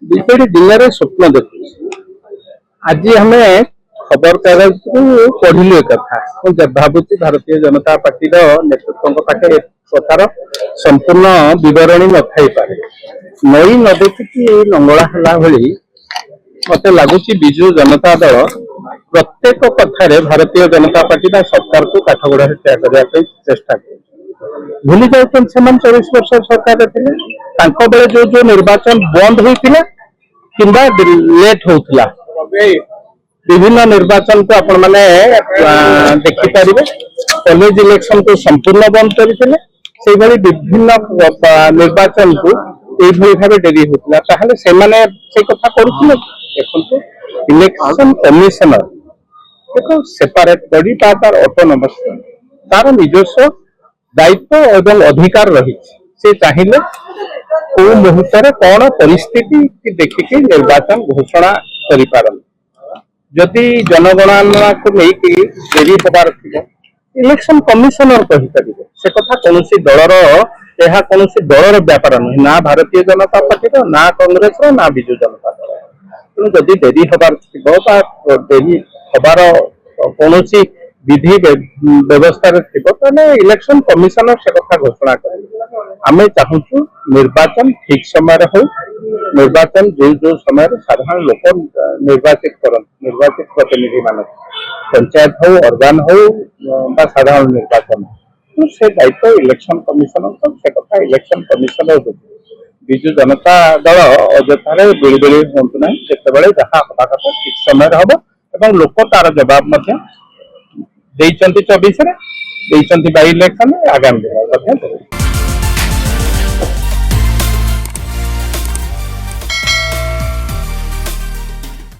विजेडी जिले में स्वप्न देखु आज आम खबर कागज को पढ़िलु कथा भावुची भारतीय जनता पार्टी नेतृत्व पाखे कथार संपूर्ण बरणी न थी पारे नई न देखिकी लंगड़ा है भली मत लगुच विजु जनता दल प्रत्येक कथार भारतीय जनता पार्टी सरकार को काठगोड़ा करने चेष्टा कर भूली जाऊँ 24 वर्ष सरकार थे जो जो निर्वाचन बंद होता किंबा लेट होता विभिन्न निर्वाचन को आपण मैंने देखिपारे कॉलेज इलेक्शन को संपूर्ण बंद करते विभिन्न निर्वाचन को यही भाव डेरी होता से कथा करुले देखो इलेक्शन कमिशनर देखो सेपरेट बॉडी तार ऑटोनोमस तार निजस्व दायित्व एवं अधिकार रही से चाहिए को मुहूर्त कौन परिस्थिति देखिकी निर्वाचन घोषणा कर जदि जनगणना को लेकिन डेरी होबार थी इलेक्शन कमिशनर कहीपर से कथा कौन दलर यह कौन दलर व्यापार नुहे ना भारतीय जनता पार्टी ना कांग्रेस ना विजु जनता दल तेणु जदि डेरी होबार थी डेरी होबार कौन विधि व्यवस्था इलेक्शन कमिशनर से कथा घोषणा कर आम चाहूँ निर्वाचन ठीक समय हो निर्वाचन जो जो समय साधारण लोक निर्वाचित निर्वाचित प्रतिनिधि मान पंचायत हो अर्गान हो साधारण निर्वाचन हो से दायित्व इलेक्शन कमिशनर से कथा इलेक्शन कमिशनर विजु जनता दल अजथार बिड़ी हूँ ना जिते जहाँ हवा कथा ठीक समय हम एवं लोक तार जवाब 24 बाई इलेक्शन आगामी दिन